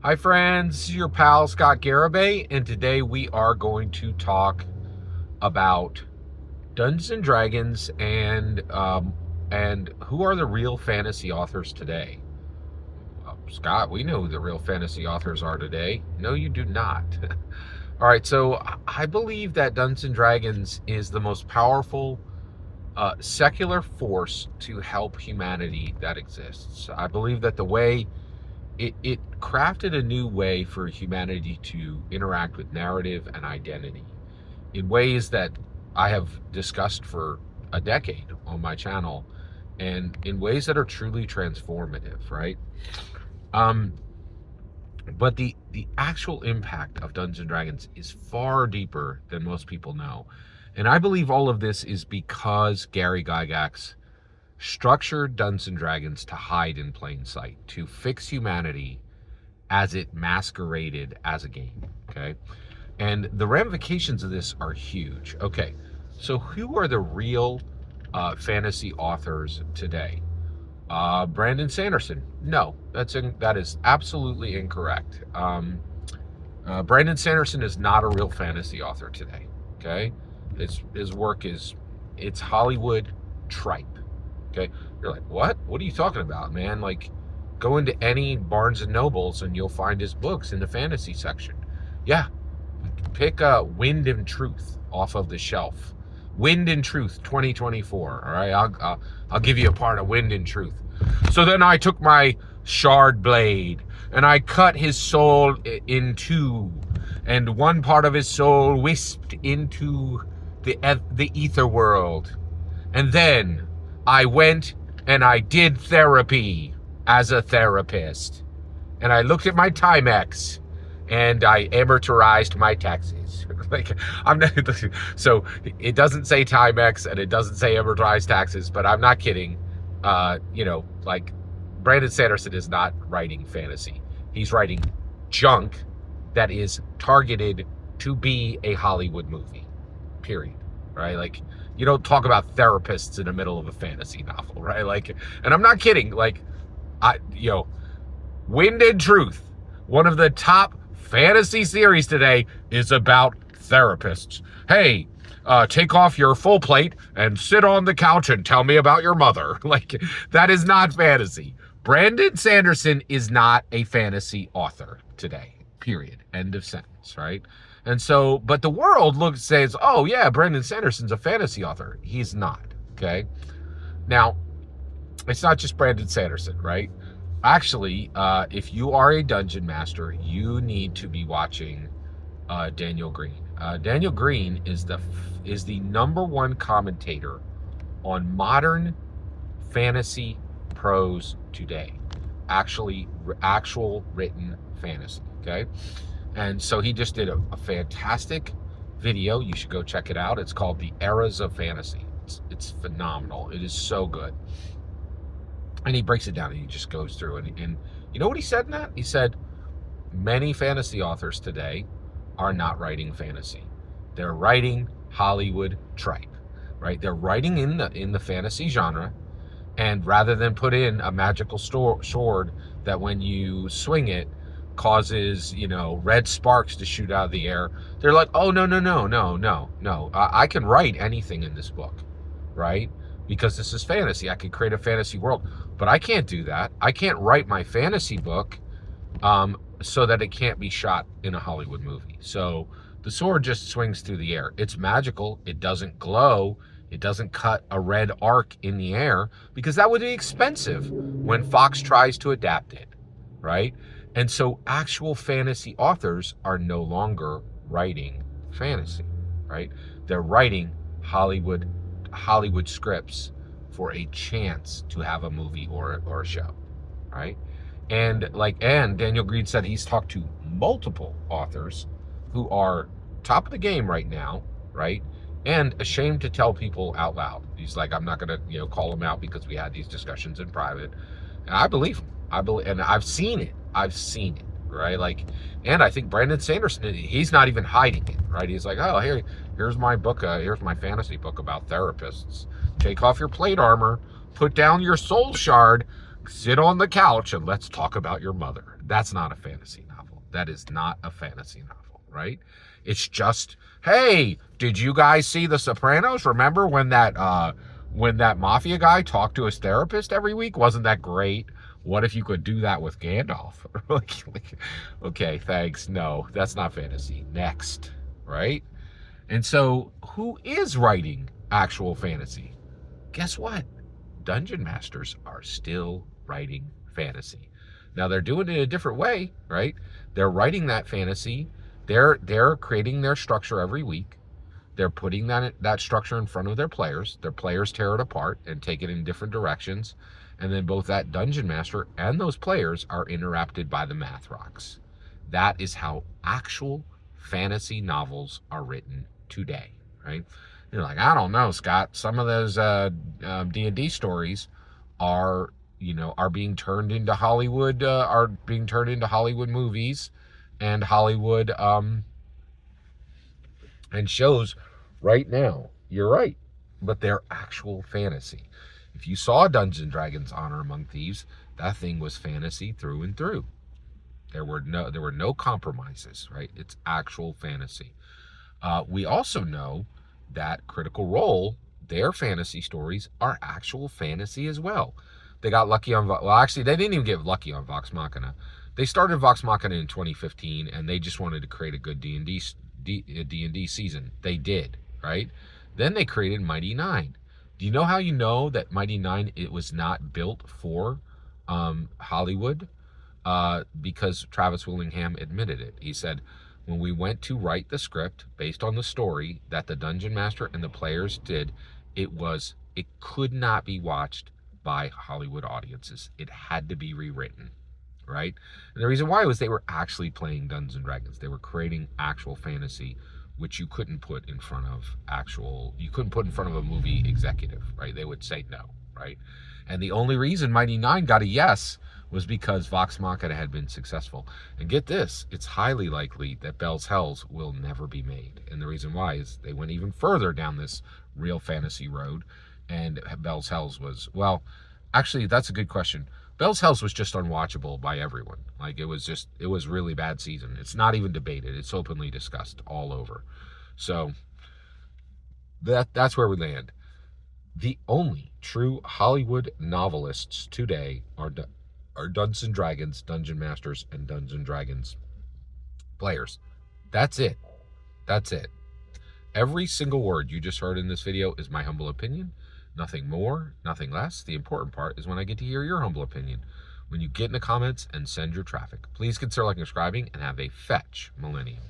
Hi friends, your pal Scott Garibay, and today we are going to talk about Dungeons and Dragons and who are the real fantasy authors today. Scott, we know who the real fantasy authors are today. No, you do not. All right, so I believe that Dungeons and Dragons is the most powerful secular force to help humanity that exists. I believe that the way it crafted a new way for humanity to interact with narrative and identity in ways that I have discussed for a decade on my channel, and in ways that are truly transformative, right? Um, but the actual impact of Dungeons and Dragons is far deeper than most people know. And I believe all of this is because Gary Gygax structured Dungeons and Dragons to hide in plain sight, to fix humanity as it masqueraded as a game. Okay. And the ramifications of this are huge. Okay. So who are the real fantasy authors today? Brandon Sanderson. No, that is absolutely incorrect. Brandon Sanderson is not a real fantasy author today. Okay. His work it's Hollywood tripe. Okay. You're like, what? What are you talking about, man? Like, go into any Barnes and Nobles and you'll find his books in the fantasy section. Yeah. Pick Wind and Truth off of the shelf. Wind and Truth 2024. All right. I'll give you a part of Wind and Truth. So then I took my shard blade and I cut his soul in two, and one part of his soul wisped into the ether world. And then I went and I did therapy as a therapist. And I looked at my Timex and I amortized my taxes. Like, I'm not, so it doesn't say Timex and it doesn't say amortized taxes, but I'm not kidding. Like, Brandon Sanderson is not writing fantasy. He's writing junk that is targeted to be a Hollywood movie. Period. Right? Like, you don't talk about therapists in the middle of a fantasy novel, right? Like, and I'm not kidding. Like, Wind and Truth, one of the top fantasy series today, is about therapists. Hey, take off your full plate and sit on the couch and tell me about your mother. Like, that is not fantasy. Brandon Sanderson is not a fantasy author today. Period. End of sentence, right? And so, but the world says, oh yeah, Brandon Sanderson's a fantasy author. He's not, okay? Now, it's not just Brandon Sanderson, right? Actually, if you are a dungeon master, you need to be watching Daniel Greene. Daniel Greene is the number one commentator on modern fantasy prose today. Actual written fantasy, okay? And so he just did a fantastic video. You should go check it out. It's called The Eras of Fantasy. It's phenomenal. It is so good. And he breaks it down and he just goes through and you know what he said in that? He said, many fantasy authors today are not writing fantasy. They're writing Hollywood tripe, right? They're writing in the fantasy genre, and rather than put in a magical sword that when you swing it causes, red sparks to shoot out of the air, they're like, oh, no. I can write anything in this book, right? Because this is fantasy. I could create a fantasy world, but I can't do that. I can't write my fantasy book so that it can't be shot in a Hollywood movie. So the sword just swings through the air. It's magical. It doesn't glow. It doesn't cut a red arc in the air, because that would be expensive when Fox tries to adapt it, right? And so actual fantasy authors are no longer writing fantasy, right? They're writing Hollywood scripts for a chance to have a movie or a show, right? And Daniel Greene said he's talked to multiple authors who are top of the game right now, right? And ashamed to tell people out loud. He's like, I'm not going to, call him out because we had these discussions in private. And I believe him. And I've seen it, right? Like, and I think Brandon Sanderson, he's not even hiding it, right? He's like, oh, here's my book. Here's my fantasy book about therapists. Take off your plate armor, put down your soul shard, sit on the couch and let's talk about your mother. That's not a fantasy novel. That is not a fantasy novel, right? It's just, hey, did you guys see The Sopranos? Remember when that mafia guy talked to his therapist every week? Wasn't that great? What if you could do that with Gandalf? Okay, thanks. No, that's not fantasy. Next, right? And so, who is writing actual fantasy? Guess what? Dungeon masters are still writing fantasy. Now they're doing it a different way, right? They're writing that fantasy. They're creating their structure every week. They're putting that structure in front of their players. Their players tear it apart and take it in different directions. And then both that dungeon master and those players are interrupted by the math rocks. That is how actual fantasy novels are written today, right? You're like, I don't know, Scott. Some of those D&D stories are, are being turned into Hollywood, movies and Hollywood and shows right now. You're right, but they're actual fantasy. If you saw Dungeons and Dragons: Honor Among Thieves, that thing was fantasy through and through. There were no compromises, right? It's actual fantasy. We also know that Critical Role, their fantasy stories are actual fantasy as well. They got lucky on, well, actually, they didn't even get lucky on Vox Machina. They started Vox Machina in 2015, and they just wanted to create a good D&D season. They did, right? Then they created Mighty Nine. Do you know how you know that Mighty Nine, it was not built for Hollywood? Because Travis Willingham admitted it. He said, when we went to write the script based on the story that the Dungeon Master and the players did, it could not be watched by Hollywood audiences. It had to be rewritten, right? And the reason why was they were actually playing Dungeons and Dragons. They were creating actual fantasy, which you couldn't put in front of a movie executive, right? They would say no, right? And the only reason Mighty Nine got a yes was because Vox Machina had been successful. And get this, it's highly likely that Bell's Hells will never be made. And the reason why is they went even further down this real fantasy road, and Bell's Hells was, well, actually, that's a good question. Bell's Hells was just unwatchable by everyone. Like, it was really bad season. It's not even debated. It's openly discussed all over. So that's where we land. The only true Hollywood novelists today are Dungeons and Dragons, Dungeon Masters, and Dungeons and Dragons players. That's it. That's it. Every single word you just heard in this video is my humble opinion. Nothing more, nothing less. The important part is when I get to hear your humble opinion. When you get in the comments and send your traffic. Please consider liking and subscribing, and have a fetch millennium.